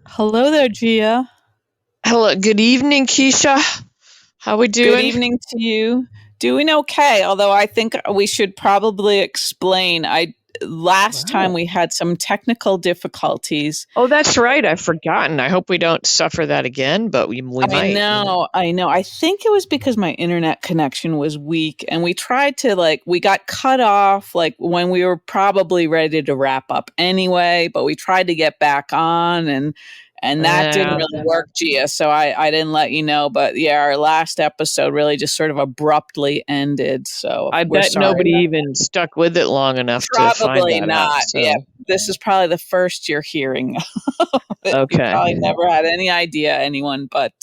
Hello there, Gia. Hello, good evening, Keisha. How we Good doing? evening to you. Doing okay, although I think we should probably explain. I last time Wow. we had some technical difficulties. Oh, that's right. I've forgotten. I hope we don't suffer that again, but we I might. know, I know. I think it was because my internet connection was weak and we tried to we got cut off when we were probably ready to wrap up anyway, but we tried to get back on and that didn't Yeah, really work, Gia. So I didn't let you know, but yeah, our last episode really just sort of abruptly ended. So I we're bet sorry nobody about even stuck with it long enough to find Probably that out. not. Yeah. So, This is probably the first you're hearing of it. You okay. probably never had any idea anyone, but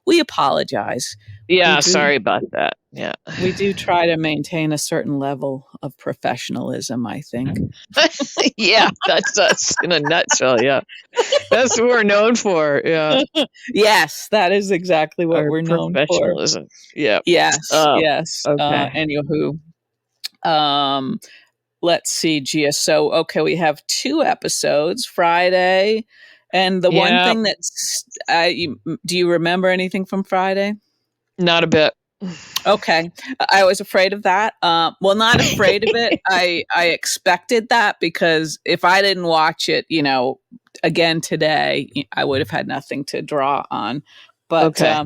we apologize. We Yeah, do sorry about that. Yeah. we do try to maintain a certain level of professionalism, I think. Yeah, that's us in a nutshell. Yeah. That's what we're known for. Yeah. Yes, that is exactly what Our we're known for. professionalism. Yeah. Yes, Um, yes. okay. Anywho, um, let's see, Gia. So, okay, we have two episodes Friday. And the one Yeah, thing that's, do you remember anything from Friday? not a bit. Okay, I was afraid of that. Well, not afraid of it. I expected that because if I didn't watch it, again today, I would have had nothing to draw on. But Okay.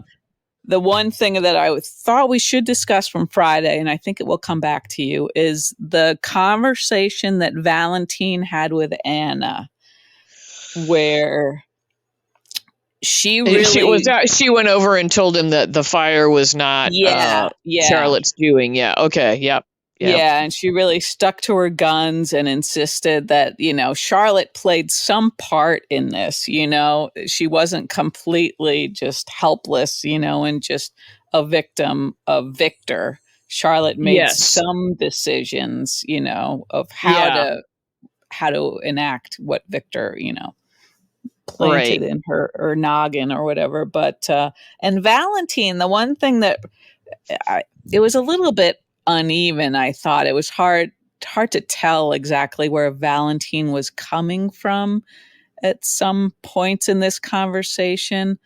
the one thing that I thought we should discuss from Friday, and I think it will come back to you, is the conversation that Valentine had with Anna, where she She was really, that she went over and told him that the fire was not yeah, yeah. Charlotte's doing. Yeah. Okay. Yep. Yep. Yeah, and she really stuck to her guns and insisted that, Charlotte played some part in this, She wasn't completely just helpless, and just a victim of Victor. Charlotte made Yes. some decisions, of Yeah. how to enact what Victor, Right. planted in her noggin or whatever. But and Valentine, the one thing that it was a little bit uneven. I thought it was hard to tell exactly where Valentine was coming from at some points in this conversation.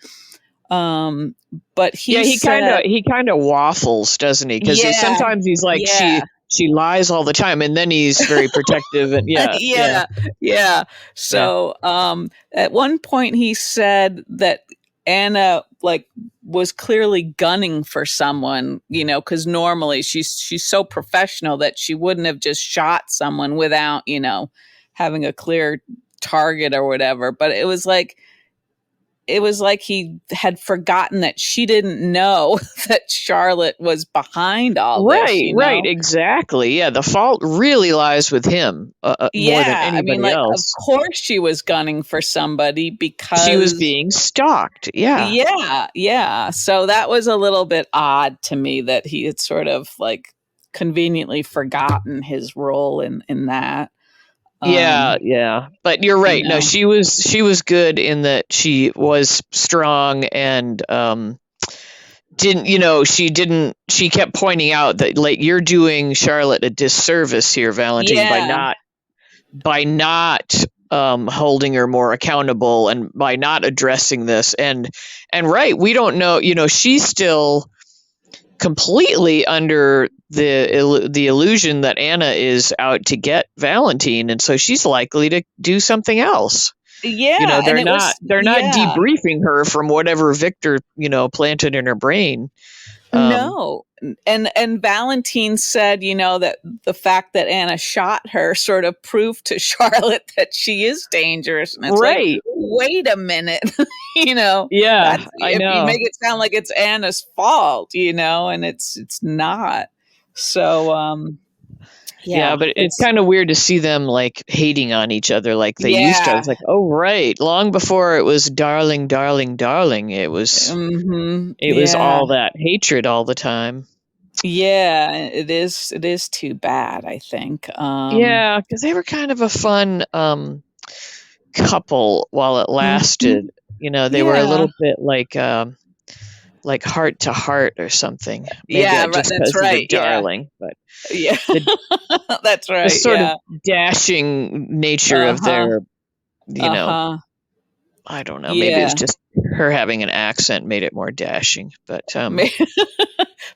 Um, but Yeah. he said, He kind of waffles, doesn't he? Because "Yeah, sometimes he's like yeah, she lies all the time, and then he's very protective. And yeah. Yeah. yeah, yeah." Yeah. So at one point, he said that Anna was clearly gunning for someone, because normally she's so professional that she wouldn't have just shot someone without, having a clear target or whatever. But it was like he had forgotten that she didn't know that Charlotte was behind all this, Right. Right. Exactly. Yeah. The fault really lies with him more than Yeah, I mean, anybody of else. course she was gunning for somebody She was because being stalked. Yeah. yeah, yeah. So that was a little bit odd to me that he had sort of conveniently forgotten his role in that. Yeah, Um, yeah. But you're you right. No, know. she was good in that she was strong and she kept pointing out that like you're doing Charlotte a disservice here, Valentine, Yeah. by not holding her more accountable and by not addressing this and right, we don't know, she's still completely under the illusion that Anna is out to get Valentine, and so she's likely to do something else. Yeah, and it was They're not yeah. debriefing her from whatever Victor planted in her brain. Um, No. And Valentine said, that the fact that Anna shot her sort of proved to Charlotte that she is dangerous. And it's like, right? wait a minute, Yeah, that's I if you know. make it sound like it's Anna's fault, and it's not. So Yeah, yeah, but it's it's kind of weird to see them like hating on each other like they used to. I yeah. was like, oh right, long before it was darling, darling, darling. It was Yeah. all that hatred all the time. Yeah, it is too bad, I think. Yeah, because they were kind of a fun couple while it Mhm. lasted. They were a Yeah. little bit like heart to heart or something. Maybe Yeah, I right, just that's because of the right, yeah. darling, but Yeah. the That's right, sort of yeah. dashing nature of Uh-huh, their, uh-huh. I don't know. Maybe it was Yeah. just her having an accent made it more dashing. But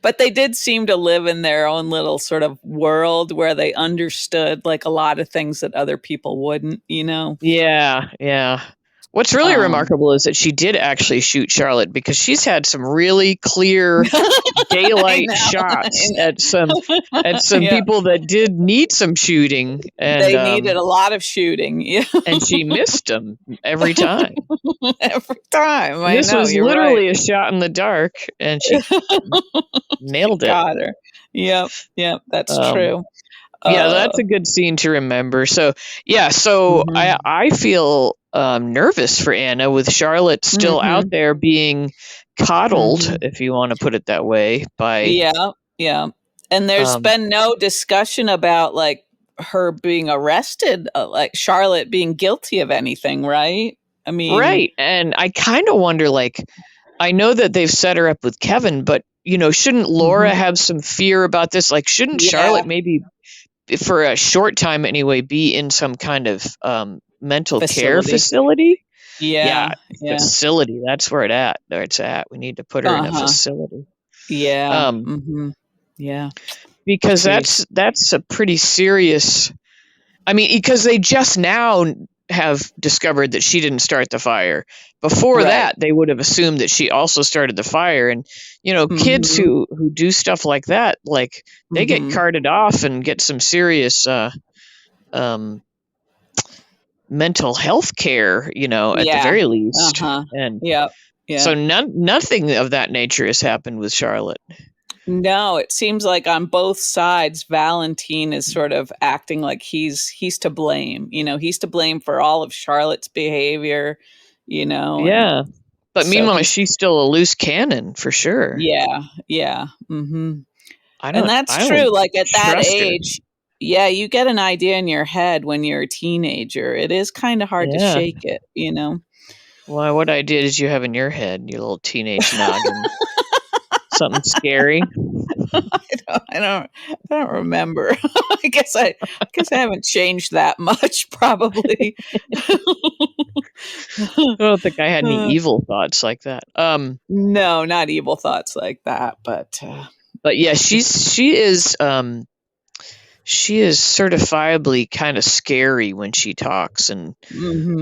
But they did seem to live in their own little sort of world where they understood like a lot of things that other people wouldn't, you know? yeah, yeah. What's really Um, remarkable is that she did actually shoot Charlotte because she's had some really clear I daylight know, shots at some Yeah, people that did need some shooting, they needed a lot of shooting. Yeah, and she missed them every time. every time. I This know, was you're right. literally a shot in the dark, and she nailed it. Got her. Yep, yep, that's Um, true. yeah, that's Uh, a good scene to remember. So yeah, so mhm, I feel nervous for Anna with Charlotte still out mhm, there being coddled, mhm. if you want to put it that way, by Yeah, yeah, and there's um, been no discussion about, like, her being arrested, like, Charlotte being guilty of anything, right? I mean, right. And I kind of wonder, like, I know that they've set her up with Kevin, but shouldn't Laura mhm, have some fear about this? Like, shouldn't yeah, Charlotte maybe, for a short time anyway, be in some kind of mental care facility. facility? Yeah, Yeah, yeah. facility. That's where it's at. We need to put her in a Uh-huh. facility. Yeah, Um, mhm. Yeah. because Jeez. that's a pretty serious. I mean, because they just now have discovered that she didn't start the fire. Before Right. that, they would have assumed that she also started the fire. And kids Mhm, who do stuff like that, like they get mhm. carted off and get some serious um, mental health care. At the Yeah. very least. Uh-huh. And Yep. so Yep. nothing of that nature has happened with Charlotte. No, it seems like on both sides, Valentine is sort of acting like he's to blame, he's to blame for all of Charlotte's behavior, and Yeah. But so meanwhile, he's she's still a loose cannon for sure. yeah, yeah, mhm. I And don't that's I don't true, like, at that trust her. age, yeah, you get an idea in your head when you're a teenager. It is kinda hard to Yeah. shake it, you know? Why, what idea did you have in your head, you little teenage noggin? Something scary? I don't remember. I guess I haven't changed that much probably. I don't think I had any Uh, evil thoughts like that. no, not evil thoughts like that, but, But yeah, just she is certifiably kind of scary when she talks, and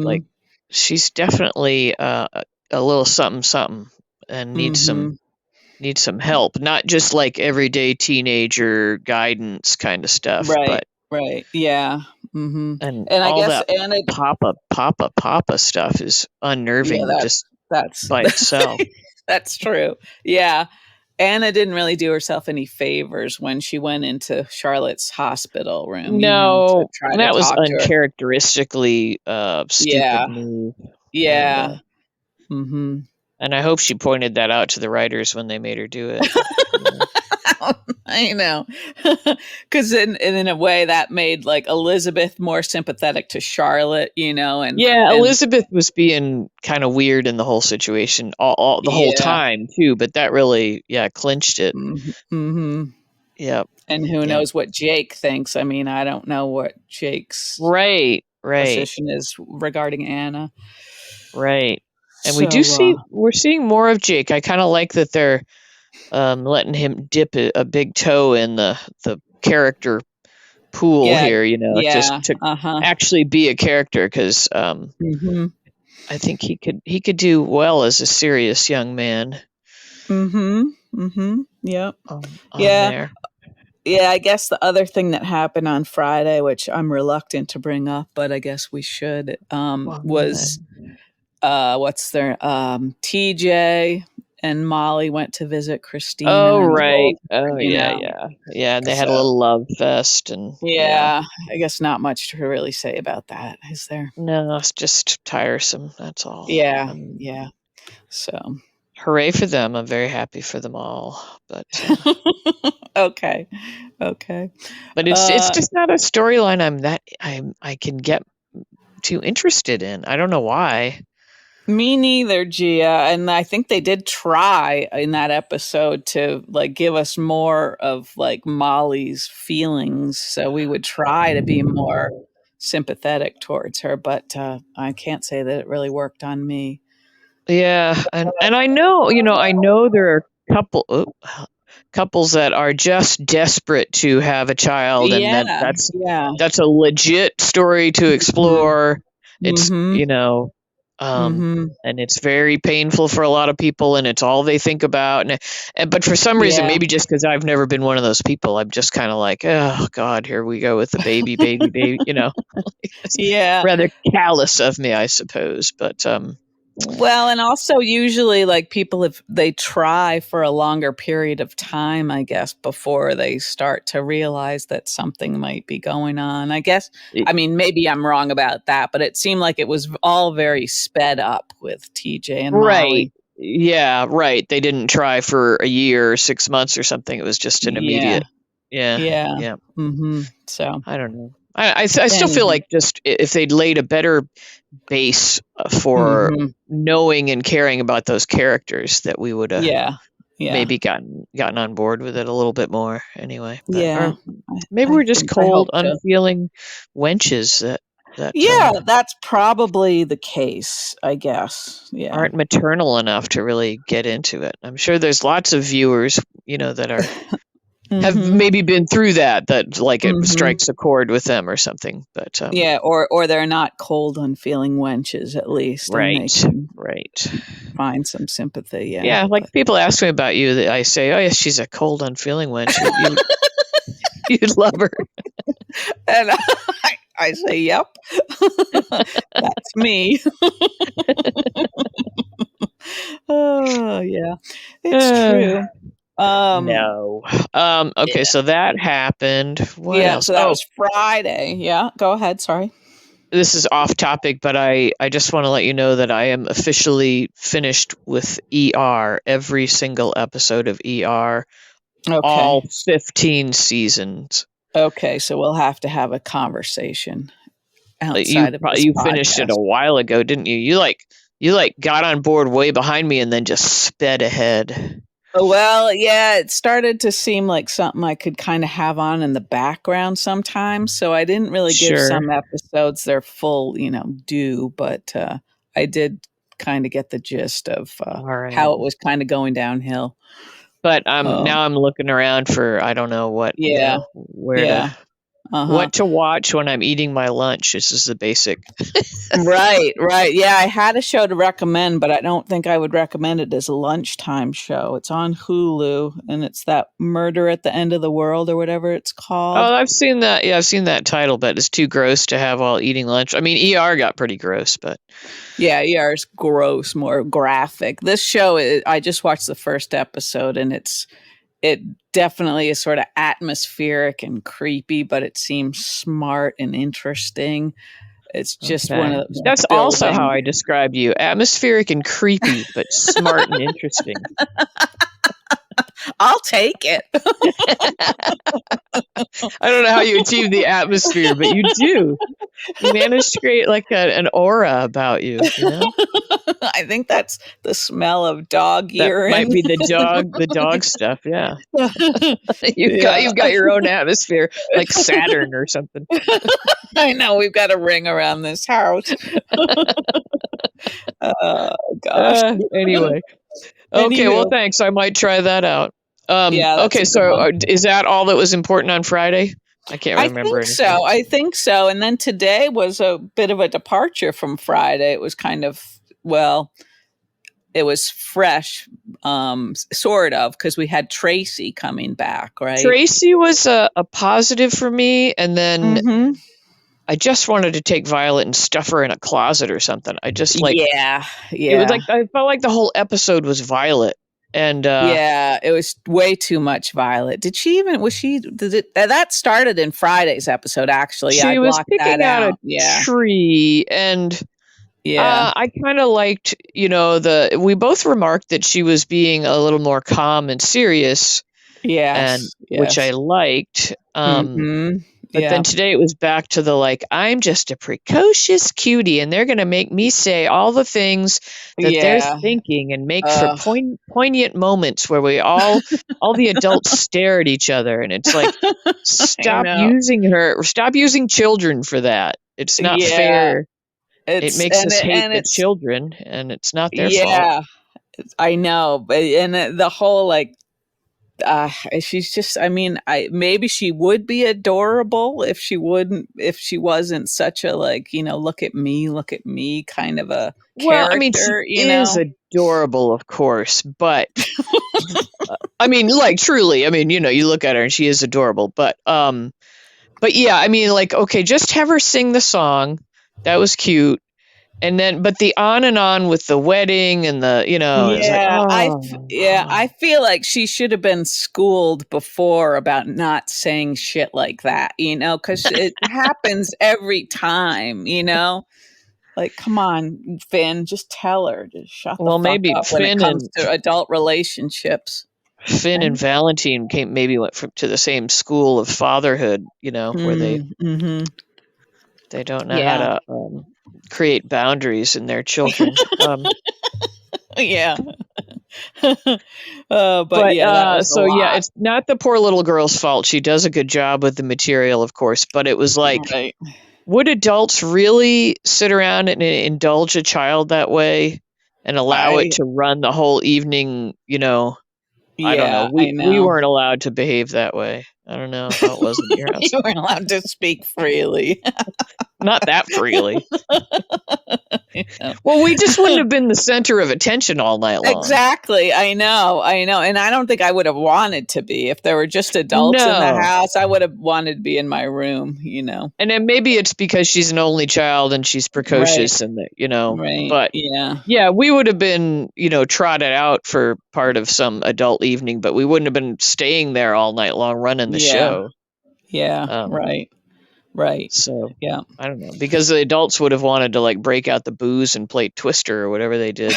like mhm, she's definitely a little something something, and mhm. needs some help, not just like everyday teenager guidance kind of stuff, Right, but right, yeah, mhm, and and I all guess that Anna papa stuff is yeah, unnerving just that's by itself. that's true. Yeah, Anna didn't really do herself any favors when she went into Charlotte's hospital room, to No, try to that was talk to her. uncharacteristically stupid Yeah, move, and yeah, mhm. I hope she pointed that out to the writers when they made her do it. Yeah. I know, because in a way that made, like, Elizabeth more sympathetic to Charlotte, Yeah, and Elizabeth was being kind of weird in the whole situation all the whole yeah, time too, but that really, yeah, clinched it. mhm, mhm, Yep. and who Yep. knows what Jake thinks. I mean, I don't know what Jake's Right, right, position is regarding Anna. right. And So, we're seeing more of Jake. I kind of like that they're letting him dip a big toe in the character pool yeah, here, just yeah, to uh-huh, actually be a character, because mhm, I think he could do well as a serious young man mhm, mhm, yep, on yeah. there. Yeah, I guess the other thing that happened on Friday, which I'm reluctant to bring up, but I guess we should, Well, was, what's their TJ and Molly went to visit oh Christina and the right. old Oh you yeah, know, yeah. Yeah, and they had a so little love fest, and yeah. yeah, I guess not much to really say about that, is there? No, it's just tiresome, that's all. Yeah, I mean, yeah, so hooray for them. I'm very happy for them all. Okay, okay, But it's uh just not a storyline I can get too interested in. I don't know why. Me neither, Gia. And I think they did try in that episode to like give us more of like Molly's feelings. So we would try to be more. sympathetic towards her, but I can't say that it really worked on me. Yeah, and I know there are couples that are just desperate to have a child, and then Yeah, yeah. that's a legit story to Mhm. explore. It's, Mhm. Mhm. and it's very painful for a lot of people, and it's all they think about. But for some reason, Yeah. maybe just because I've never been one of those people, I'm just kind of like, oh God, here we go with the baby, baby, baby. It's Yeah. rather callous of me, I suppose. But Well, and also usually like people if they try for a longer period of time, I guess, before they start to realize that something might be going on. I guess I mean maybe I'm wrong about that, but it seemed like it was all very sped up with TJ and Right. Molly. Yeah, right. They didn't try for a year or 6 months or something. It was just an Yeah. immediate. Yeah, Yeah. yeah. Mhm. So, I don't know. I still feel anywho. like just if they'd laid a better base for Mhm. knowing and caring about those characters, that we would have Yeah. Yeah. maybe gotten on board with it a little bit more anyway. But Yeah. or maybe I we're just think I cold, hope so. unfeeling wenches that Yeah, that's probably the case, I guess. Yeah. aren't maternal enough to really get into it. I'm sure there's lots of viewers, that have Mhm. maybe been through that like it Mhm. strikes a chord with them or something. But Yeah, or they're not cold, unfeeling wenches at least, and they right, can right. find some sympathy, yeah, Yeah, like but people ask me about you, that I say, "Oh, yes, she's a cold, unfeeling wench. You'd love her." and I say, "Yep. That's me." Oh, yeah. It's Uh, true. Um, no. Okay, yeah, so that happened. What yeah, else? so that Oh, was Friday. Yeah, go ahead, sorry. this is off topic, but I just want to let you know that I am officially finished with ER, every single episode of ER, Okay. all 15 seasons. Okay, so we'll have to have a conversation You outside of this you finished it a podcast. while ago, didn't you? You got on board way behind me and then just sped ahead. Well, yeah, it started to seem like something I could kinda have on in the background sometimes, so I didn't really give Sure. some episodes their full, due, but, I did kinda get the gist of, All right. how it was kinda going downhill. But Um, now I'm looking around for, I don't know what, yeah, yeah, uh-huh. what to watch when I'm eating my lunch. This is the basic. Right, right, yeah, I had a show to recommend, but I don't think I would recommend it as a lunchtime show. It's on Hulu, and it's that Murder at the End of the World or whatever it's called. Oh, I've seen that. Yeah, I've seen that title, but it's too gross to have while eating lunch. I mean, ER got pretty gross, but Yeah, ER is gross, more graphic. This show, I just watched the first episode, and it definitely is sort of atmospheric and creepy, but it seems smart and interesting. It's just one okay. of those That's also how building. I describe you. Atmospheric and creepy, but smart and interesting. I'll take it. I don't know how you achieve the atmosphere, but you do. You manage to create like an aura about you. I think that's the smell of dog That might urine. be the dog stuff, yeah. Yeah. You've got your own atmosphere, like Saturn or something. I know, we've got a ring around this house. Oh, gosh. Anyway. Okay, well, Anywho, thanks. I might try that out. yeah, that's Okay, a good so one. is that all that was important on Friday? I can't remember anything. I think so, and then today was a bit of a departure from Friday. It was kind of well, it was fresh, sort of, because we had Tracy coming back, right? Tracy was a positive for me, and then Mhm. I just wanted to take Violet and stuff her in a closet or something. I just like Yeah, it was yeah. like I felt like the whole episode was Violet, and Yeah, it was way too much Violet. Did she even was she did it that started in Friday's episode, actually. Yeah, I she was blocked that picking out a out. Yeah. tree, and Yeah. I kind of liked, we both remarked that she was being a little more calm and serious, and Yes, which I yes. liked. Mhm. But then Yeah. today it was back to the like, I'm just a precocious cutie, and they're going to make me say all the things that they're Yeah. thinking and make for Ugh. poignant moments where all the adults stare at each other. And it's like, I know. stop using children for that. It's not Yeah. fair. It It's makes us hate and the it's children, and it's not their fault. yeah. I know, but the whole like she's just I mean, I maybe she would be adorable if she wasn't such a like, look at me kind of a Well, I mean, she character, is adorable, of course, but I mean, like truly, I mean, you look at her and she is adorable, but yeah, I mean, like, okay, just have her sing the song. That was cute. And then, but the on and on with the wedding and it's like, Yeah, oh, I feel like she should have been schooled before about not saying shit like that, because it happens every time, Like, come on, Finn, just tell her to shut the well, fuck maybe up when it comes to adult relationships. Finn and And Valentine maybe went to the same school of fatherhood, where mm-hmm. they don't know how Yeah, to create boundaries in their children. yeah. But But yeah, that was a so yeah, lot, it's not the poor little girl's fault. She does a good job with the material, of course, but it was like, right? would adults really sit around and indulge a child that way and allow it I to run the whole evening? I don't know. Yeah, I We know. weren't allowed to behave that way. I don't know how it was in your house. You weren't allowed to speak freely. Not that freely. You know? Well, we just wouldn't have been the center of attention all night long. Exactly. I know. And I don't think I would have wanted to be. If there were just adults in the No. house, I would have wanted to be in my room. And then maybe it's because she's an only child and she's Right. precocious and Right. but Yeah. yeah, we would have been, trotted out for part of some adult evening, but we wouldn't have been staying there all night long running the Yeah. show. Yeah. Um, Right. Right. so Yeah. I don't know, because the adults would have wanted to like break out the booze and play Twister or whatever they did.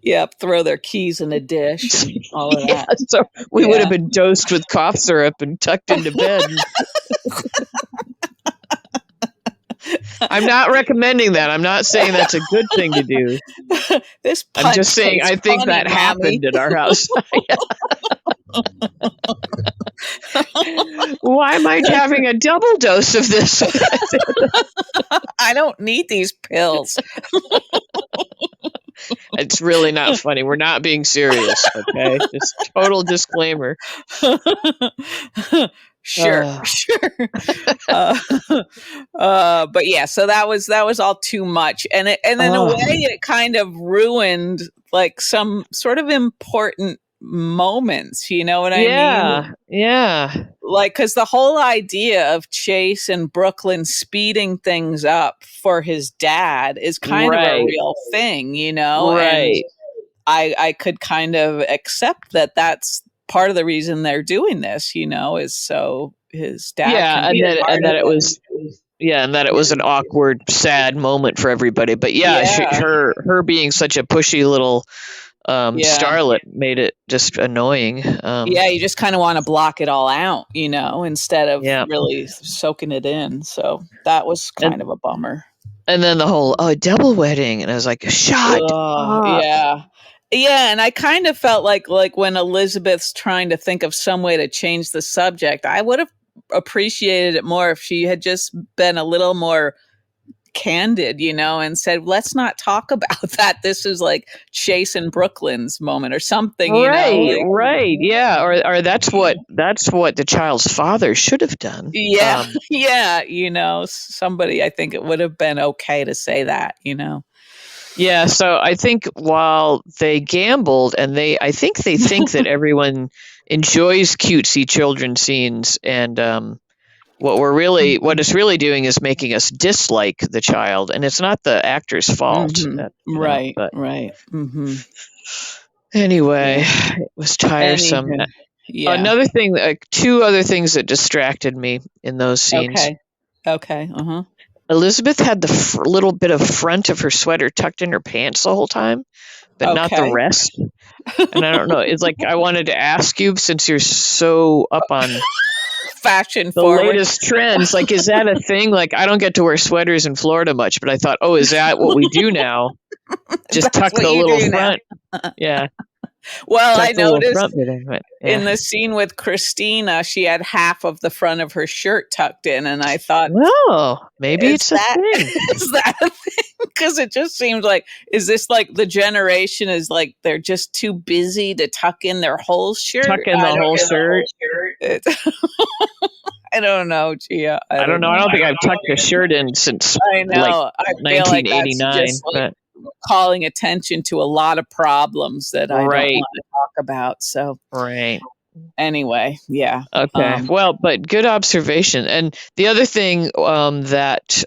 Yep. Throw their keys in a dish and all of Yeah, that. so we would have Yeah. been dosed with cough syrup and tucked into bed. I'm not recommending that. I'm not saying that's a good thing to do. This I'm punch just saying tastes I think funny, that mommy. happened at our house. Why am I having a double dose of this? I don't need these pills. It's really not funny. We're not being serious, okay? Just total disclaimer. Sure, sure. Uh, but yeah, so that was all too much, and in a way, it kind of ruined like some sort of important moments. You know what I mean? Yeah. Like, because the whole idea of Chase and Brooklyn speeding things up for his dad is kind of a Right. real thing, and Right. I could kind of accept that that's part of the reason they're doing this, is so his dad can Yeah, be a part and of that it it. was and that it was an awkward, sad moment for everybody. But yeah, Yeah, her being such a pushy little yeah, starlet made it just annoying. yeah. You just kind of want to block it all out, instead of Yeah. really soaking it in. So that was And kind of a bummer. and then the whole double wedding, and I was like, shut up. Yeah. Yeah, and I kind of felt like when Elizabeth's trying to think of some way to change the subject, I would have appreciated it more if she had just been a little more candid, and said, "Let's not talk about that. This is like Chase and Brooklyn's moment or something, Right, like, right, yeah, or that's what the child's father should have done. yeah, yeah, somebody I think it would have been okay to say that. Yeah, so I think while they gambled, and I think they think that everyone enjoys cutesy children scenes, and what it's really doing is making us dislike the child, and it's not the actor's fault. Right, But right. anyway, Yeah. it was tiresome. Anywho, yeah. Another thing, two other things that distracted me in those scenes. Okay. Uh-huh. Elizabeth had the little bit of front of her sweater tucked in her pants the whole time, but not the Okay. rest. And I don't know. It's like I wanted to ask you, since you're so up on Fashion the forward. latest trends, like, is that a thing? Like, I don't get to wear sweaters in Florida much, but I thought, oh, is that what we do now? Just That's tuck what the you little do now. front. Yeah. Well, Tuck I the little noticed front bit in. But in yeah. the scene with Christina, she had half of the front of her shirt tucked in, and I thought, Well, maybe is it's a that thing. is that a thing? Because it just seems like, is this like the generation is like they're just too busy to tuck in their whole Tuck shirt? in the whole shirt. I don't know, Gia. I I don't don't know. I know. don't think I've tucked a shirt in since I like know. I feel like that's 1989. just like But calling attention to a lot of problems that I don't right, want to talk about. So right. anyway, yeah. Okay. Well, but good observation. And the other thing that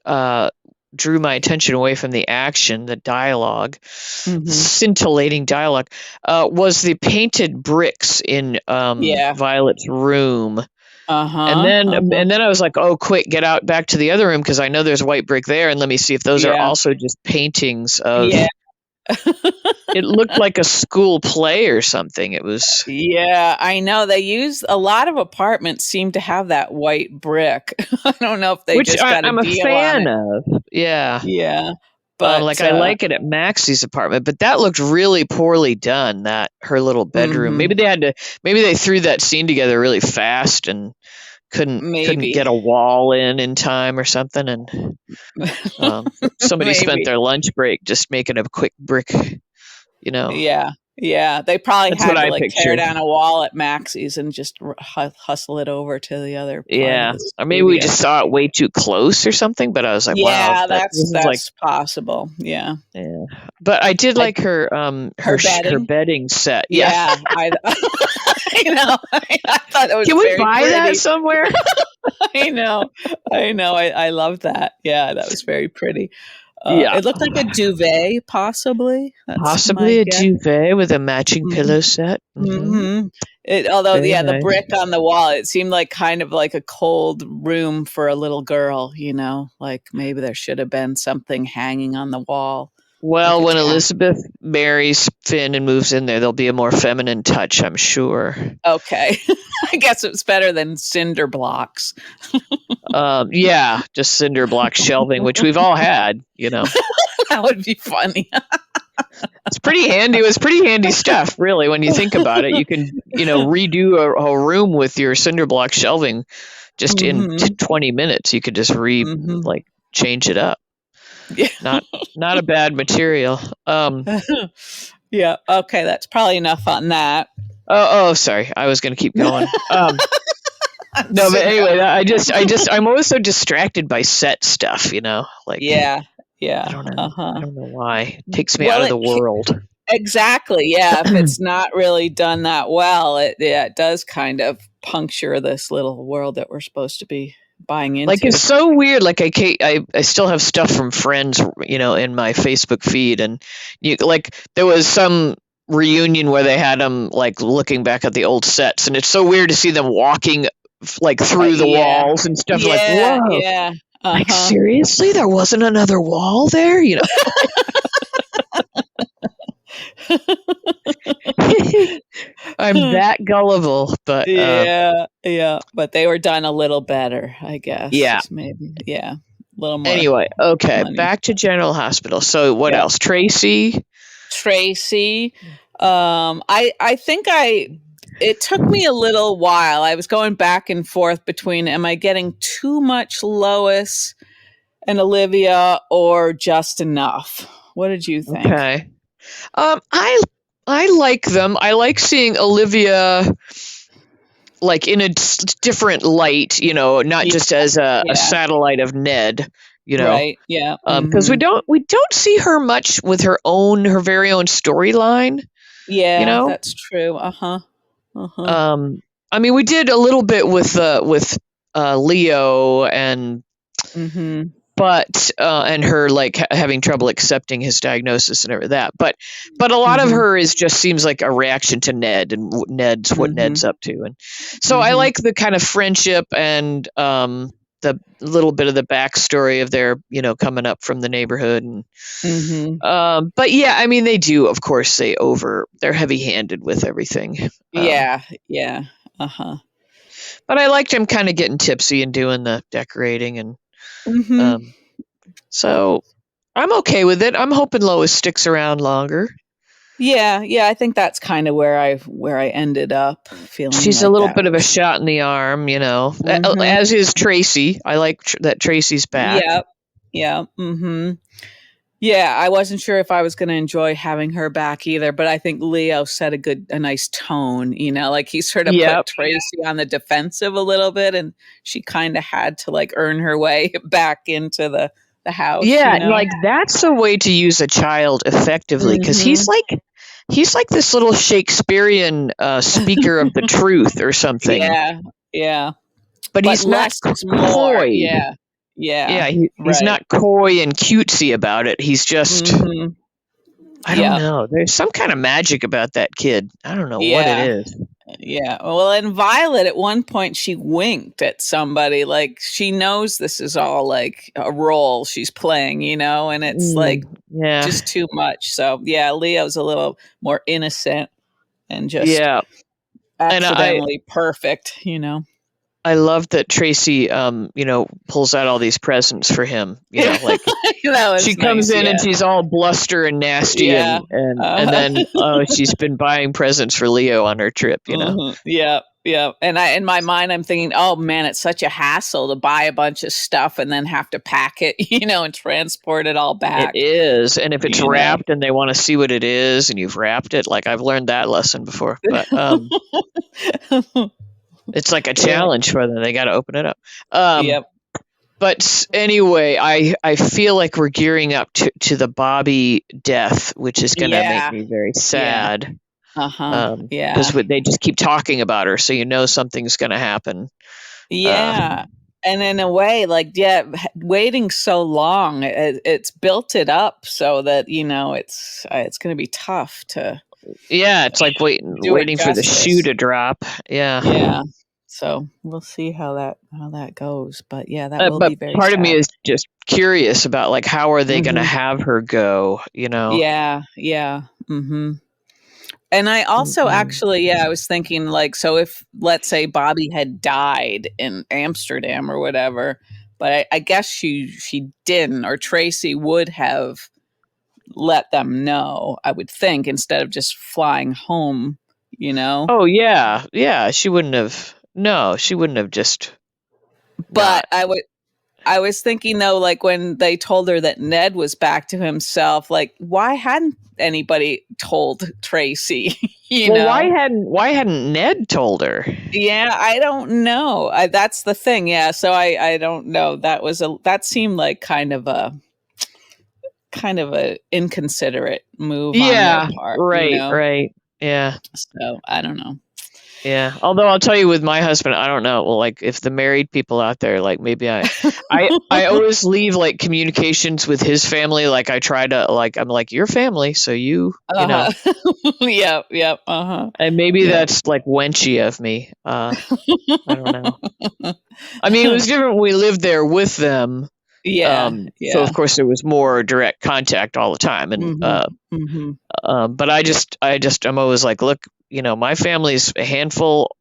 drew my attention away from the action, the dialogue, Mhm. scintillating dialogue, was the painted bricks in Yeah. Violet's room. And Uh-huh. then Uh-huh. and then I was like, oh, quick, get out back to the other room because I know there's white brick there, and let me see if those are Yeah. also just paintings of. Yeah. It looked like a school play or something. It was. Yeah, I know. They use a lot of apartments seem to have that white brick. I don't know if they Which just got a I'm a deal on fan it. of. Yeah. Yeah. Like But I like it at Maxie's apartment, but that looked really poorly done. That her little bedroom. mhm, Maybe they threw that scene together really fast and couldn't maybe. get a wall in time or something, and somebody spent Maybe. their lunch break just making a quick brick. Yeah. Yeah. They probably That's what had to I like tear pictured. down a wall at Maxie's and just hustle it over to the other part of Yeah, the or maybe we studio. just saw it way too close or something. But I was like, wow, Yeah, that this is like. that's possible. Yeah. Yeah. But I did I like her her her bedding. bedding set. Yeah. Yeah, I I know. I thought it was Can we very buy that pretty. somewhere? I know. I know. I love that. Yeah, that was very pretty. Yeah. It looked like a duvet, possibly. That's my Possibly a guess. duvet with a matching Mhm. pillow set. Mhm. Although, Very yeah, the nice. brick on the wall, it seemed like kind of like a cold room for a little girl, like maybe there should have been something hanging on the wall, like Well, a when towel. Elizabeth marries Finn and moves in there, there'll be a more feminine touch, I'm sure. Okay. I guess it's better than cinder blocks. Yeah, just cinder block shelving, which we've all had. That would be funny. It's pretty handy. It was pretty handy stuff, really, when you think about it. You can, redo a room with your cinder block shelving just in Mhm. 20 minutes. You could just Mhm. change it up. Yeah. Not a bad material. Yeah, okay, that's probably enough on that. Oh, sorry. I was going to keep going. No, but anyway, I'm always so distracted by set stuff, like, Yeah, I yeah, don't know. I uh-huh. don't know why. It takes me out Well, of the world. exactly, yeah, if it's not really done that well, it does kind of puncture this little world that we're supposed to be buying Like, into. it's so weird. Like, I still have stuff from friends, in my Facebook feed, and there was some reunion where they had them like looking back at the old sets, and it's so weird to see them walking like through the Yeah. walls and stuff. Like, Yeah, whoa, yeah, like, uh-huh. seriously, there wasn't another wall there, I'm that gullible, but Yeah, but they were done a little better, I guess, yeah. is maybe yeah, a little more Anyway, okay, money. back to General Hospital. So what Yeah. else? Tracy. Tracy. I think it took me a little while. I was going back and forth between am I getting too much Lois and Olivia or just enough? What did you think? Okay. I like them. I like seeing Olivia like in a different light, not Yeah, just as a yeah, satellite of Ned, right. Yeah. because we Mhm. don't see her much with her very own storyline, you Yeah, know. that's true. Uh-huh. Uh-huh. I mean, we did a little bit with Leo and Mhm. but and her like having trouble accepting his diagnosis and that, but a lot of Mhm. her just seems like a reaction to Ned and what Ned's Mhm. up to, and so I Mhm. like the kind of friendship and the little bit of the backstory of their, coming up from the neighborhood. And Mhm. but yeah, I mean, they do, of course, they're heavy-handed with everything. Yeah, yeah. Uh-huh. But I liked him kind of getting tipsy and doing the decorating, and Mhm. um, so I'm okay with it. I'm hoping Lois sticks around longer. Yeah, yeah, I think that's kinda where I ended up feeling She's a like little that bit of a was. shot in the arm, Mhm. as is Tracy. I like that Tracy's back. Yep. Yeah, mhm. Yeah, I wasn't sure if I was gonna enjoy having her back either, but I think Leo set a nice tone, like, he sort of put Yep. Tracy on the defensive a little bit, and she kinda had to, like, earn her way back into the house, Yeah, you and know? like that's a way to use a child effectively, because Mhm. he's like this little Shakespearean speaker of the truth or something, Yeah, yeah, but but he's not less is more. coy. Yeah, yeah, Yeah, he's right. not coy and cutesy about it. He's just, Mhm. I don't Yep. know. There's some kind of magic about that kid. I don't know what it Yeah. is. Yeah. Well, and Violet at one point she winked at somebody like she knows this is all like a role she's playing, and it's like Yeah, just too much. So, yeah, Leo's a little more innocent and just yeah, and accidentally perfect. I love that Tracy, pulls out all these presents for him. Like That she was comes nice. in and Yeah. she's all bluster and nasty, Yeah. and Uh, then she's been buying presents for Leo on her trip. Yeah, yeah. And in my mind, I'm thinking, oh man, it's such a hassle to buy a bunch of stuff and then have to pack it, and transport it all It back. is, and if it's You know. wrapped and they want to see what it is, and you've wrapped it, like I've learned that lesson before, but it's like a Yeah. challenge for them. They got to open it up. Um, Yep. but anyway, I feel like we're gearing up to the Bobby death, which is going to make Yeah. me very Yeah. sad. Uh-huh. Because Yeah. they just keep talking about her, so something's going to happen. Uh, Yeah. And in a way, like, yeah, waiting so long, it's built it up so that, it's going to be tough to yeah, it's like do it waiting for the shoe justice. to drop. Yeah. Yeah. So we'll see how that goes. But yeah, that will But be very part of me sad. is just curious about like how are they going to Mhm. have her go. Yeah, yeah. Mhm. And I also Mm-mm. actually, yeah, I was thinking like, so if let's say Bobby had died in Amsterdam or whatever, but I guess she didn't, or Tracy would have let them know, I would think, instead of just flying home, you know? Oh yeah, yeah. She wouldn't have. No, she wouldn't have just not. But I was thinking though, like when they told her that Ned was back to himself, like why hadn't anybody told Tracy, you Well, know? why hadn't Ned told her? Yeah, I don't know. That's the thing. Yeah, so I don't know. That seemed like kind of a inconsiderate move on their Yeah, part, you right, know. right. Yeah. So I don't know. Yeah. Although I'll tell you with my husband, I don't know. Well, like if the married people out there, like maybe I always leave like communications with his family. Like I try to like I'm like your family, so Uh-huh. Yep, yep, uh-huh. and maybe Yep. that's like wenchy of me. I don't know. I mean, it was different when we lived there with them. Yeah, So yeah. of course there was more direct contact all the time, and Mhm, mhm. but I'm always like, look, my family's a handful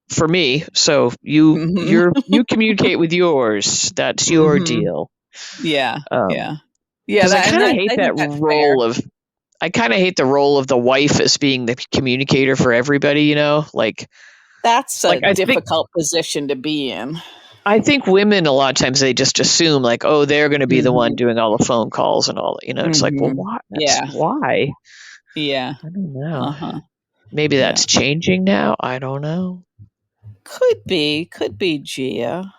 for me, so Mhm. you communicate with yours. That's your Mhm. deal. Yeah, yeah. Yeah, Because that and I think that's fair. I kind of hate the role of the wife as being the communicator for everybody. That's a Like difficult position to be in. I think women a lot of times they just assume like, oh, they're going to be the one Mhm, doing all the phone calls and all. It's like, well, mhm. why? That's Yeah, why. yeah. I don't know. Uh-huh. Maybe Yeah. that's changing now. I don't know. Could be Gia.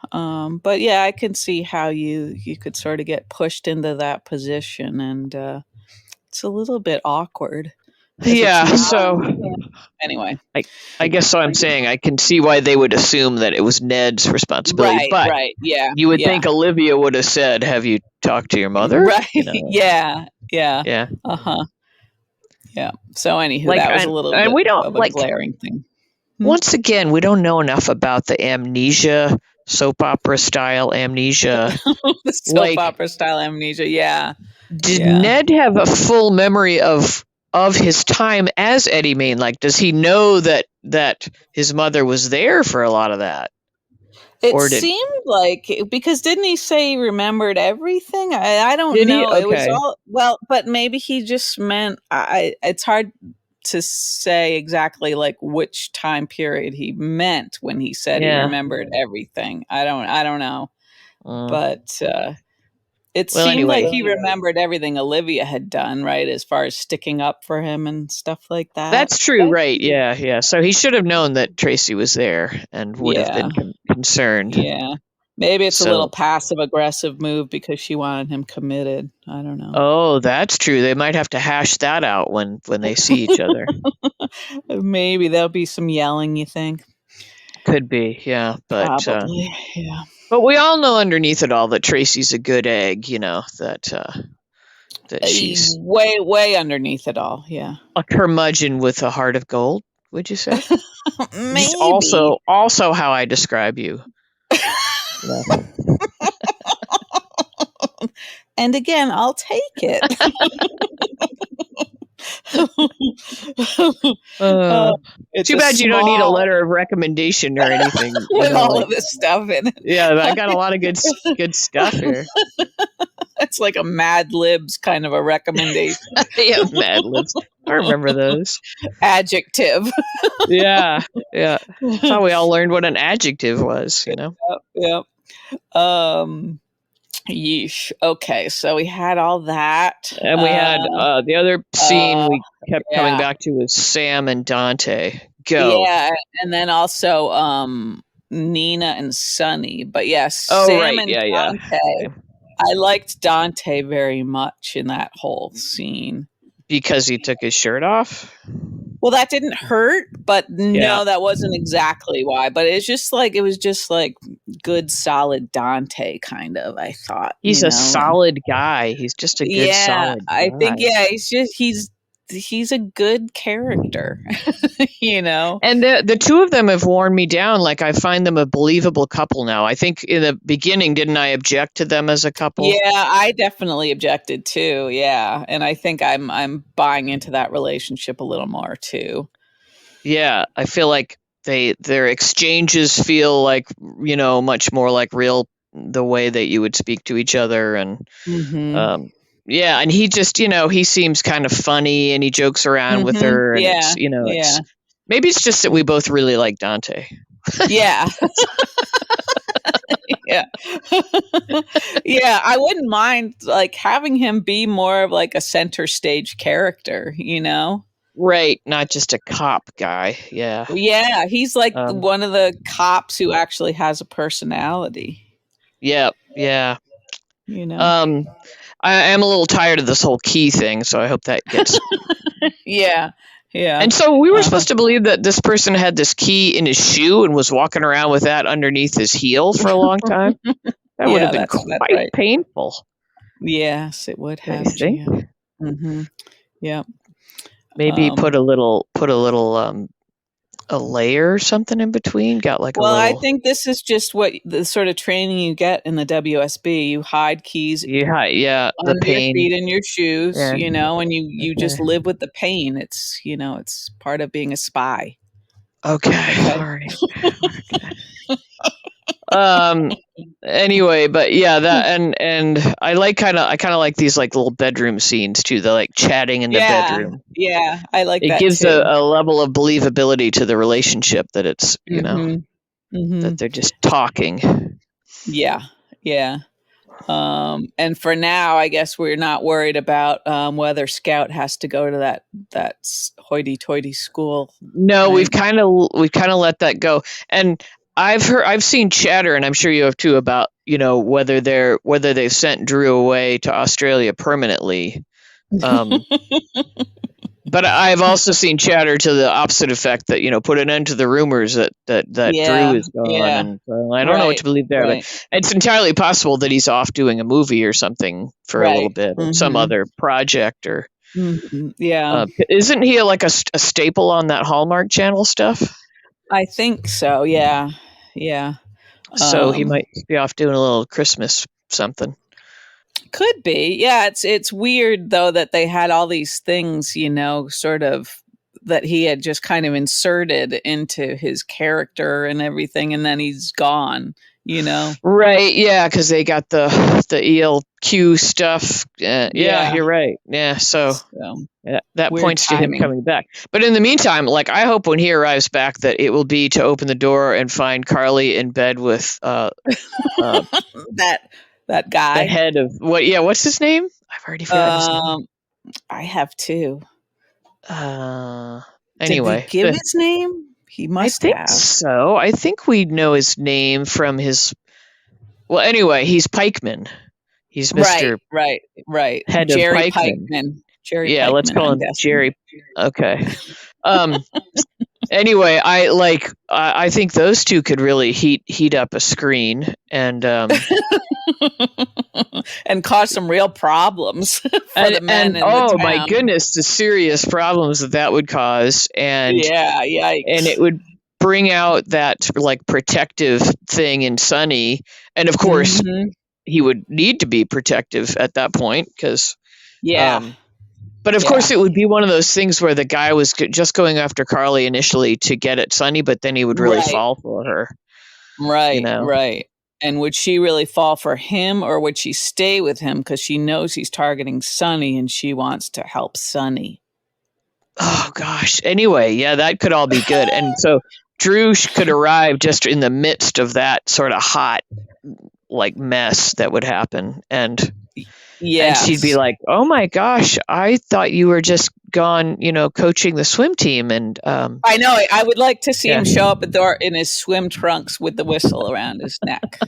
But yeah, I can see how you could sort of get pushed into that position, and it's a little bit awkward as a Yeah. So team. Yeah. Anyway, I I guess so. I'm saying I can see why they would assume that it was Ned's responsibility, right, but right. Yeah, you would yeah. think Olivia would have said, "Have you talked to your mother?" Right. Yeah, yeah. Yeah. Uh-huh. Yeah. So anywho, Like that was a little and bit we don't of a like glaring thing. Hmm? once again we don't know enough about the amnesia soap opera style amnesia. The soap Like, opera style amnesia. Yeah. did Yeah. Ned have a full memory of his time as Eddie Main? Like, does he know that his mother was there for a lot of that? It Or did seemed like, because didn't he say he remembered everything? I don't he? know. It was Okay. all, well, but maybe he just meant, it's hard to say exactly like which time period he meant when he said he Yeah. remembered everything. I don't know. Mm. But it Well, seemed like anyway, he remembered everything Olivia had done, right? As far as sticking up for him and stuff like that. that's true, right? Yeah, yeah. So he should have known that Tracy was there and would have Yeah. been concerned. Yeah. Maybe it's a little So, passive aggressive move because she wanted him committed. I don't know. oh, that's true. They might have to hash that out when they see each other. Maybe there'll be some yelling, you think? Could be, yeah. Probably. Yeah. But we all know underneath it all that Tracy's a good egg. That she's Way, way underneath it all. Yeah. a curmudgeon with a heart of gold. Would you say? Just Maybe. also how I describe you. Yeah. And again, I'll take it. Uh, It's too a bad you don't need a small letter of recommendation or anything. with all Like, of this stuff in it. yeah, I got a lot of good stuff here. It's like a Mad Libs kind of a recommendation. Yeah, Mad Libs. I remember those. Adjective. Yeah, yeah. That's how we all learned what an adjective was. Yep. Yeesh. Okay, so we had all that. And we had the other scene we kept coming Yeah. back to was Sam and Dante. Go. Yeah, and then also Nina and Sonny. But yes, Oh, Sam right. and Yeah, yeah. Dante. Okay. I liked Dante very much in that whole scene. Because he took his shirt off? Well, that didn't hurt, but Yeah. no, that wasn't exactly why. But it was just like good, solid Dante kind of. I thought He's a solid guy. He's just a good, yeah, solid I think guy. he's a good character, you know. And the two of them have worn me down. Like, I find them a believable couple now. I think in the beginning, didn't I object to them as a couple? Yeah, I definitely objected too. Yeah, and I think I'm buying into that relationship a little more too. Yeah, I feel like their exchanges feel like, much more like real, the way that you would speak to each other. And Mm-hmm. yeah, and he just, he seems kind of funny and he jokes around with Mm-hmm. her, and Yeah. it's Yeah. maybe it's just that we both really like Dante. Yeah. Yeah. Yeah, I wouldn't mind like having him be more of like a center stage character, you know? Right, not just a cop guy. Yeah. Yeah, he's like Um, one of the cops who actually has a personality, yeah, yeah. you know? Um, I am a little tired of this whole key thing, so I hope that gets. Yeah. Yeah. And so we were supposed to believe that this person had this key in his shoe and was walking around with that underneath his heel for a long time. That would have been that's quite right. painful. Yes, it would Don't have, you think? Gia. Mhm. Yeah. Maybe put a little a layer or something in between. Got like Well, a I little. think this is just what the sort of training you get in the WSB. You hide keys Yeah, the under your pain. feet in your shoes, Yeah. you know, and you just Okay. live with the pain. It's, it's part of being a spy. Okay. All right. Okay. Anyway, but yeah, that and I kind of like these like little bedroom scenes too. The like chatting in the Yeah. bedroom. Yeah, I like It that gives too. a level of believability to the relationship that it's, Mhm. that Mhm. they're just talking. Yeah. Yeah. And for now, I guess we're not worried about whether Scout has to go to that hoity-toity school, No, right? we've kind of let that go. And I've seen chatter, and I'm sure you have too, about, whether they've sent Drew away to Australia permanently. But I've also seen chatter to the opposite effect that, put an end to the rumors that Drew Yeah. is gone. Yeah. And so I don't know what Right. to believe there, Right. but it's entirely possible that he's off doing a movie or something for a little Right. bit, or some Mhm. other project, or Mhm. Yeah. isn't he like a staple on that Hallmark Channel stuff? I think so. Yeah. Yeah. So he Um, might be off doing a little Christmas something. could be. Yeah, it's weird though that they had all these things, sort of that he had just kind of inserted into his character and everything, and then he's gone, you know? Right, yeah, because they got the ELQ stuff. Yeah, Yeah. you're right. Yeah, so So that weird points to him timing. coming back. But in the meantime, like I hope when he arrives back that it will be to open the door and find Carly in bed with uh that that the guy. head of what? Yeah, what's his name? I've already forgotten his name. Um, I have two. Uh, Did we anyway, give his name? He I must think have. so. I think we know his name from his. Well, anyway, he's Pikeman. He's Right, Mister right, right. Head of Jerry Pikeman. Pikeman. Jerry Yeah, let's Pikeman, call I'm him guessing. Jerry. Okay. Um. Anyway, I think those two could really heat up a screen, and And cause some real problems for the men and in the oh my town. goodness, the serious problems that would cause, Yeah, and yikes. it would bring out that like protective thing in Sonny, and of course Mhm. he would need to be protective at that point because Yeah, um but of course yeah. it would be one of those things where the guy was just going after Carly initially to get at Sonny, but then he would really Right, fall for her, you right, know. right. And would she really fall for him, or would she stay with him because she knows he's targeting Sonny and she wants to help Sonny? Oh gosh. Anyway, yeah, that could all be good. And so Drew could arrive just in the midst of that sort of hot like mess that would happen, and she'd be Yes. like, "Oh my gosh, I thought you were just gone, coaching the swim team." And I know, I would like to see yeah, him show up at the door in his swim trunks with the whistle around his neck.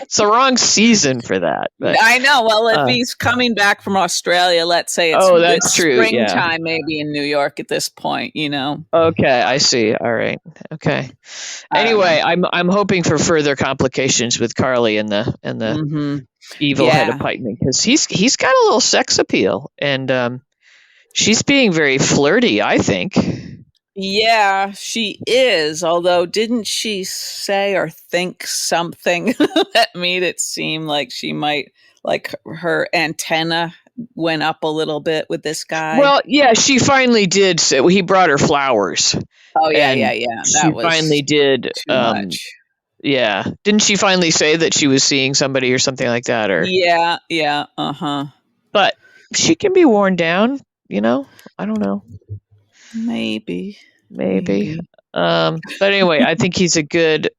it's the wrong season for that. But I know. Well, if uh, he's coming back from Australia, let's say it's oh, it's that's true. Yeah. springtime maybe in New York at this point, you know? Okay, I see. All right. Okay. I don't know. Anyway, I'm hoping for further complications with Carly and the Mhm. evil head of Yeah. Pikeman, because he's got a little sex appeal, and she's being very flirty, I think. Yeah, she is, although didn't she say or think something that made it seem like she might like her antenna went up a little bit with this guy? Well, yeah, she finally did. He brought her flowers, Oh, yeah, yeah, and yeah. she That was finally did. too much. Yeah, didn't she finally say that she was seeing somebody or something like that? Or Yeah, yeah, uh-huh. but she can be worn down. I don't know. Maybe, Maybe. maybe. But anyway, I think he's a good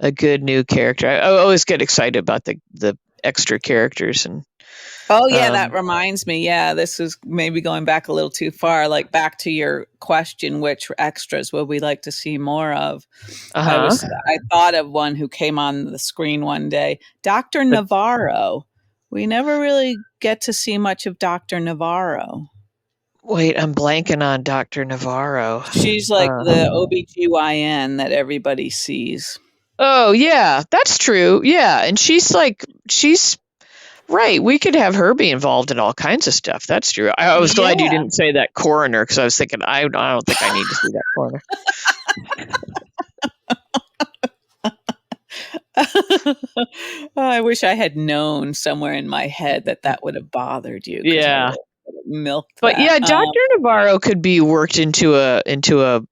new character. I always get excited about the extra characters, and Oh, yeah, that um, reminds me. Yeah, this is maybe going back a little too far. Like back to your question, which extras would we like to see more of? uh-huh. I thought of one who came on the screen one day, Dr. But Navarro. We never really get to see much of Dr. Navarro. wait, I'm blanking on Dr. Navarro. She's like the OBGYN that everybody sees. Oh yeah, that's true. Yeah, and she's right. We could have her be involved in all kinds of stuff. That's true. I was glad you Yeah. didn't say that coroner, because I was thinking I don't think I need to see that coroner. I wish I had known somewhere in my head that that would have bothered you because I Yeah, would have milked but that. yeah, Dr. Navarro could be worked into a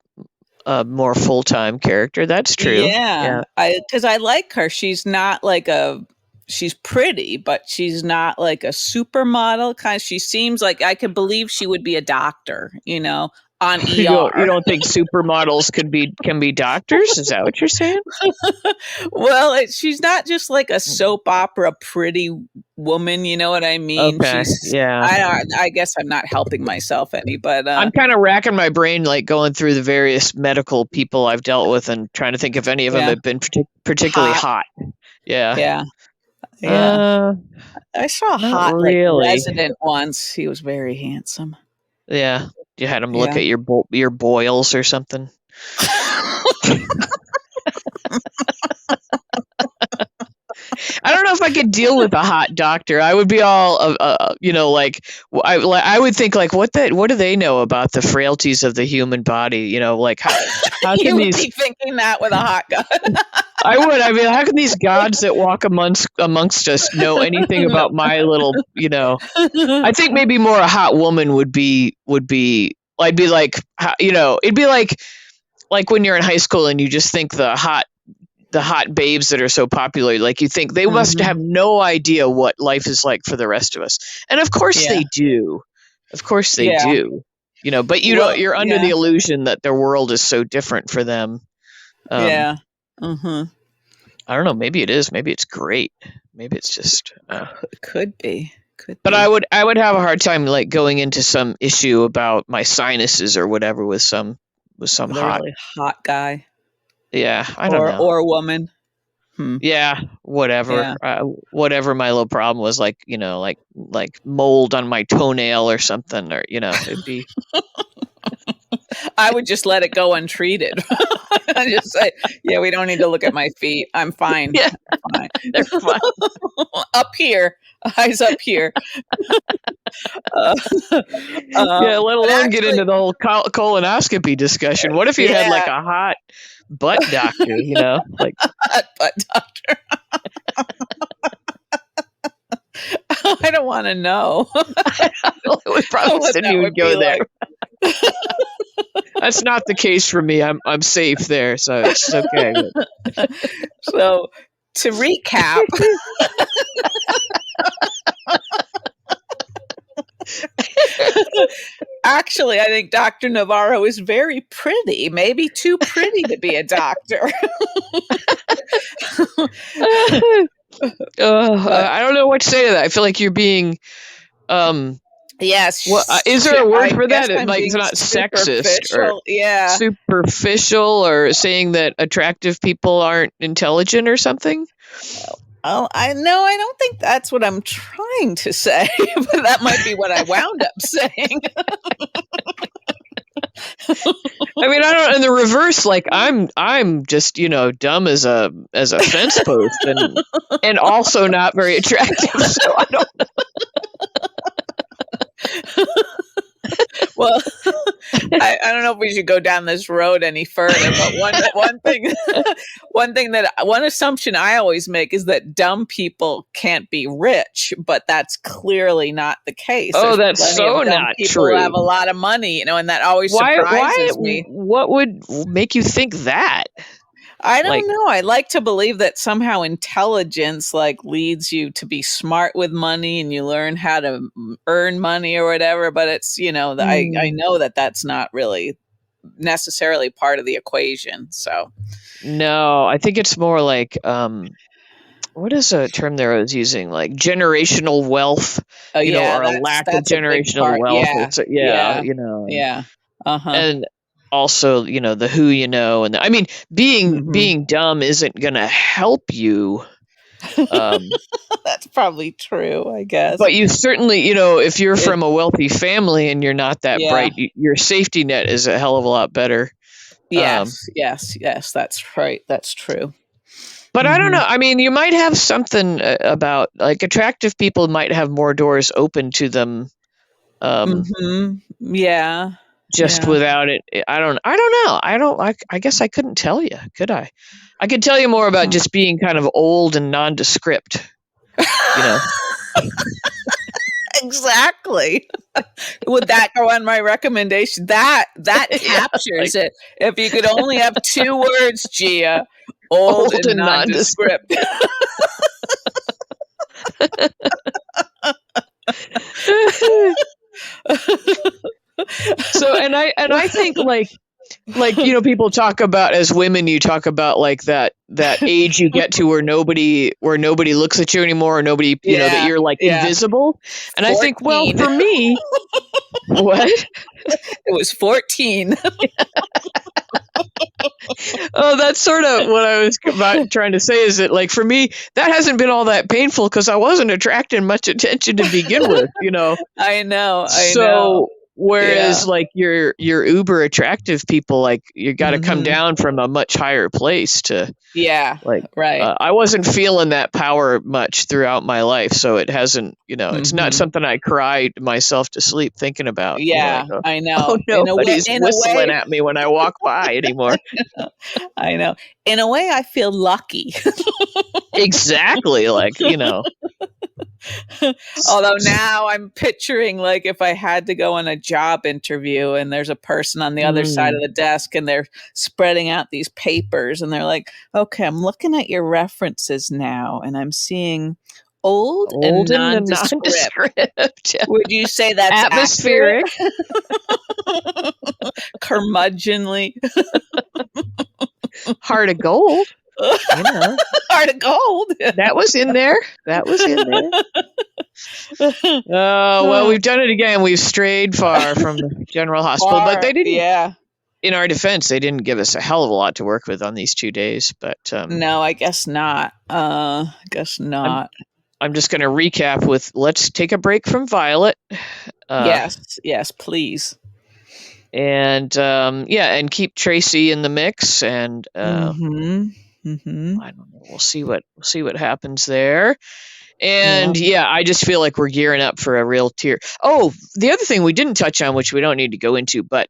more full time character. That's true. Yeah, Yeah. because I like her. She's not like she's pretty, but she's not like a supermodel kind. She seems like I could believe she would be a doctor, on You don't ER. think supermodels can be doctors? Is that what you're saying? Well, she's not just like a soap opera pretty woman, you know what I mean? Okay. Yeah. I guess I'm not helping myself any, but I'm kind of racking my brain, like going through the various medical people I've dealt with and trying to think if any of them yeah, have been particularly hot. hot. Yeah. Yeah, yeah. Uh, I saw a Not hot like really. resident once. He was very handsome. Yeah. You had him look Yeah. at your boils or something. I don't know if I could deal with a hot doctor. I would be all, like I would think like, what do they know about the frailties of the human body? Like how You can would these? be thinking that with a hot gun. I would. I mean, how can these gods that walk amongst us know anything about my little? I think maybe more a hot woman would be. I'd be like, it'd be like when you're in high school and you just think the hot babes that are so popular, like you think they must have no idea what life is like for the rest of us. And of course they do. Of course they do. But you're under the illusion that their world is so different for them. Yeah. I don't know. Maybe it is. Maybe it's great. Maybe it's just. Could be. But I would have a hard time like going into some issue about my sinuses or whatever with some hot, really hot guy. Yeah, I don't know. Or woman. Yeah, whatever. Yeah. Whatever my little problem was, like like mold on my toenail or something, or it'd be. I would just let it go untreated. I just say, yeah, we don't need to look at my feet. I'm fine. Yeah, fine. They're fine. Up here, eyes up here. Yeah, let alone get into the whole colonoscopy discussion. What if you had like a hot butt doctor? Like hot butt doctor. I don't want to know. We probably shouldn't even go there. Like. That's not the case for me. I'm safe there, so it's okay. So to recap, actually, I think Dr. Navarro is very pretty, maybe too pretty to be a doctor. I don't know what to say to that. I feel like you're being. Yes. Well, is there a word for that? Like, it's not sexist or superficial, or saying that attractive people aren't intelligent or something? Oh, I don't think that's what I'm trying to say, but that might be what I wound up saying. I mean, I don't. In the reverse, like I'm just dumb as a fence post, and also not very attractive. So I don't know. Well, I don't know if we should go down this road any further, but one assumption I always make is that dumb people can't be rich, but that's clearly not the case. Oh, that's so not true. People have a lot of money, and that always surprises me. What would make you think that? I don't know. I like to believe that somehow intelligence leads you to be smart with money, and you learn how to earn money or whatever. But it's I know that that's not really necessarily part of the equation. So no, I think it's more like what is a term there I was using, like generational wealth, or a lack of generational wealth. Yeah. And also, the who and I mean, being dumb isn't gonna help you. That's probably true, I guess. But you certainly, if you're from a wealthy family and you're not that bright, your safety net is a hell of a lot better. Yes, that's right. That's true. But I don't know. I mean, you might have something about like attractive people might have more doors open to them. Yeah. Just without it, I don't know. I guess I couldn't tell you, could I? I could tell you more about just being kind of old and nondescript. Exactly. Would that go on my recommendation? That captures it. If you could only have 2 words, Gia, old and nondescript. So and I think like people talk about, as women, you talk about like that age you get to where nobody looks at you anymore, or nobody that you're like invisible. And 14. I think, well, for me, what? It was 14. Oh, that's sort of what I was trying to say, is that like for me that hasn't been all that painful because I wasn't attracting much attention to begin with. I know. So Whereas like your uber attractive people, like you got to come Mhm. down from a much higher place to Yeah, like. right. I wasn't feeling that power much throughout my life, so it hasn't. It's not Mhm. something I cried myself to sleep thinking about. Like, Yeah, oh, I oh, know. nobody's In a whistling way at me when I walk by anymore. I know. In a way, I feel lucky. Exactly, like Although now I'm picturing, like, if I had to go on a job interview and there's a person on the other side of Mm, the desk and they're spreading out these papers and they're like, "Okay, I'm looking at your references now and I'm seeing old and old and nondescript." nondescript, Would you say that's accurate? atmospheric, Curmudgeonly. heart of gold. You know, Heart of gold. that was in there. That was in there. Well, we've done it again. We've strayed far from the general hospital, but Far, they didn't. yeah. In our defense, they didn't give us a hell of a lot to work with on these 2 days. But No, I guess not. Guess I'm not. I'm just going to recap with let's take a break from Violet, uh, Yes, yes, please. and yeah, and keep Tracy in the mix, and Mhm. Mhm. I don't know. We'll see what happens there. Yeah. And yeah, I just feel like we're gearing up for a real tear. Oh, the other thing we didn't touch on, which we don't need to go into, but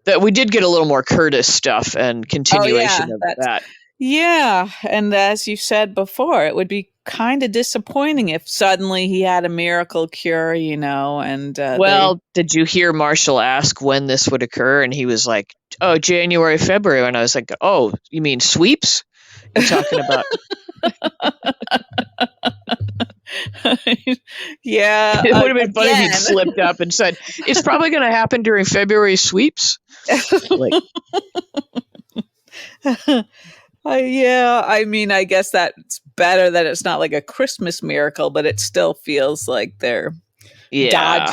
that we did get a little more Curtis stuff and Oh, yeah, continuation of that's that. yeah, and as you said before, it would be kinda disappointing if suddenly he had a miracle cure, and, they Well, did you hear Marshall ask when this would occur? And he was like, "Oh, January, February." And I was like, "Oh, you mean sweeps? You talking about?" Yeah, It would have been funny if he'd again. slipped up and said, "It's probably going to happen during February sweeps." Like, Yeah, I mean, I guess that's better that it's not like a Christmas miracle, but it still feels like they're yeah,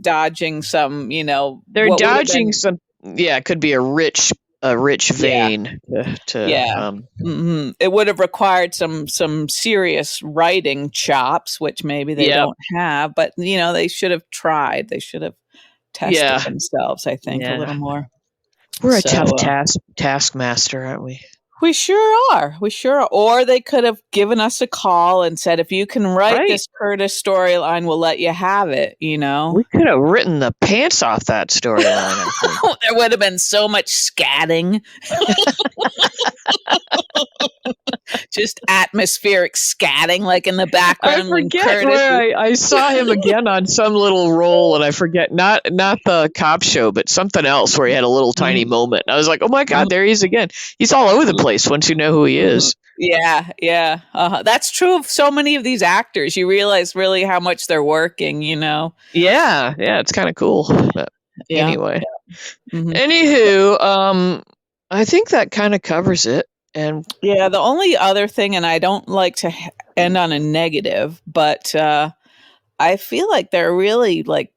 dodging some, they're what would have dodging been. some. Yeah, it could be a rich Yeah, vein to yeah. It would have required some serious writing chops, which maybe they Yep. don't have, but, they should have tried. They should have tested Yeah. themselves, I think, a little Yeah. more. We're a tough So, taskmaster, aren't we? we sure are. We sure are. Or they could have given us a call and said, if you can write Right. this Curtis storyline, we'll let you have it. We could have written the pants off that storyline, I think. There would have been so much scatting, just atmospheric scatting, like in the I background when forget Curtis where is. I saw him again on some little role, and I forget not the cop show, but something else where he had a little tiny Mhm, moment. I was like, oh my mhm, god, there he is again. He's all over the place once you know who he mhm. is. Yeah, yeah. That's true of so many of these actors. You realize really how much they're working. Yeah, yeah, it's kind of cool. But Yeah. anyway, Mhm. anywho, I think that kind of covers it. And Yeah, the only other thing, and I don't like to end on a negative, but I feel like they're really like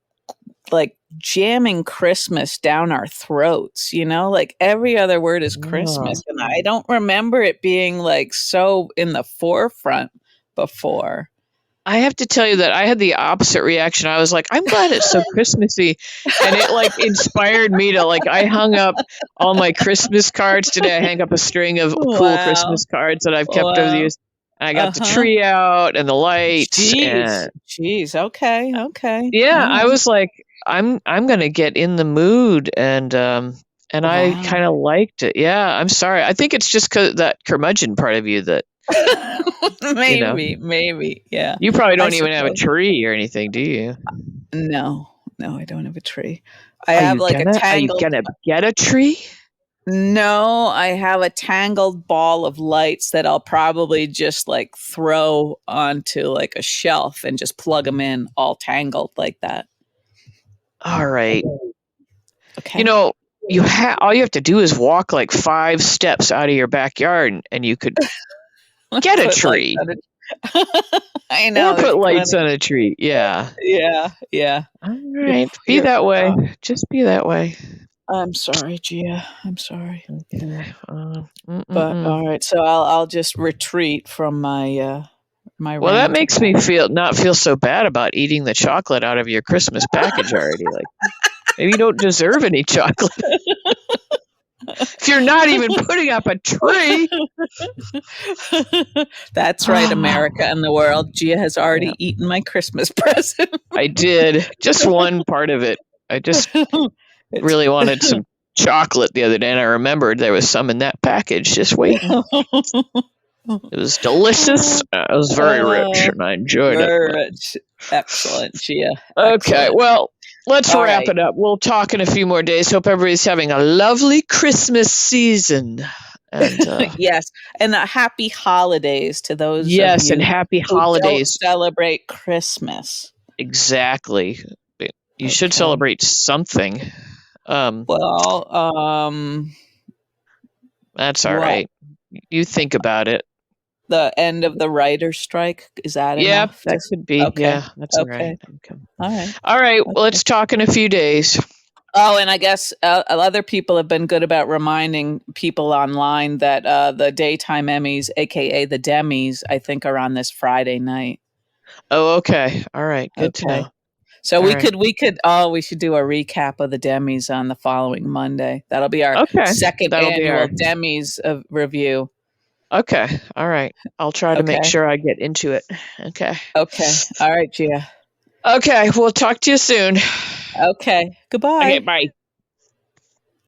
jamming Christmas down our throats. Like every other word is oh, Christmas, and I don't remember it being like so in the forefront before. I have to tell you that I had the opposite reaction. I was like, I'm glad it's so Christmassy. And it like inspired me to like I hung up all my Christmas cards today. I hang up a string of cool Wow. Christmas cards that I've kept over the Wow. years. And I got the Uh-huh. tree out and the lights Jeez. and Jeez. Okay. Okay. yeah, All I right. was like, I'm gonna get in the mood and I Wow. kind of liked it. Yeah, I'm sorry. I think it's just 'cause that curmudgeon part of you that, you know, Maybe, maybe. Yeah. you probably I don't even have a suppose. tree or anything, do you? No. No, I don't have a tree. I Are have you like a gonna are you tangled gonna get a tree? No, I have a tangled ball of lights that I'll probably just like throw onto like a shelf and just plug them in all tangled like that. All right. You Okay. know, all you have to do is walk like 5 steps out of your backyard and you could get a Put lights tree on it. I or know, there's put lights plenty. on a tree. Yeah. Yeah, yeah. All You're right. Be you're that way. Just be that way. I'm sorry, Gia. I'm sorry. Okay. But Mm-mm-mm. all right, so I'll just retreat from my Well, that rant makes me about not feel so bad about eating the chocolate out of your Christmas package already. Like, Maybe you don't deserve any chocolate. If you're not even putting up a tree. That's right, America and the world. Gia has already Yeah. eaten my Christmas present. I did. Just one part of it. I just really wanted some chocolate the other day, and I remembered there was some in that package just waiting. It was delicious. It was very rich, and I enjoyed it. Very rich. Excellent, Gia. Okay, Excellent. well, let's All wrap right. it up. We'll talk in a few more days. Hope everybody's having a lovely Christmas season. And Yes, and happy holidays to those of yes, you and happy who don't holidays. celebrate Christmas. Exactly. You should Okay. celebrate something. Well, That's all what? right. You think about it. The end of the writer's strike, is that Yeah, enough? that could be. Okay. Yeah, that's all Okay. right. Okay. All right. All right. Okay. Well, let's talk in a few days. Oh, and I guess other people have been good about reminding people online that the daytime Emmys, aka the Demis, I think are on this Friday night. Oh, okay. All right. Good to know. So All we right. should do a recap of the Demis on the following Monday. That'll be our second annual Demis review. Okay. All right. I'll try to make sure I get into it. Okay. Okay. All right, Gia. Okay. We'll talk to you soon. Okay. Goodbye. Okay. Bye.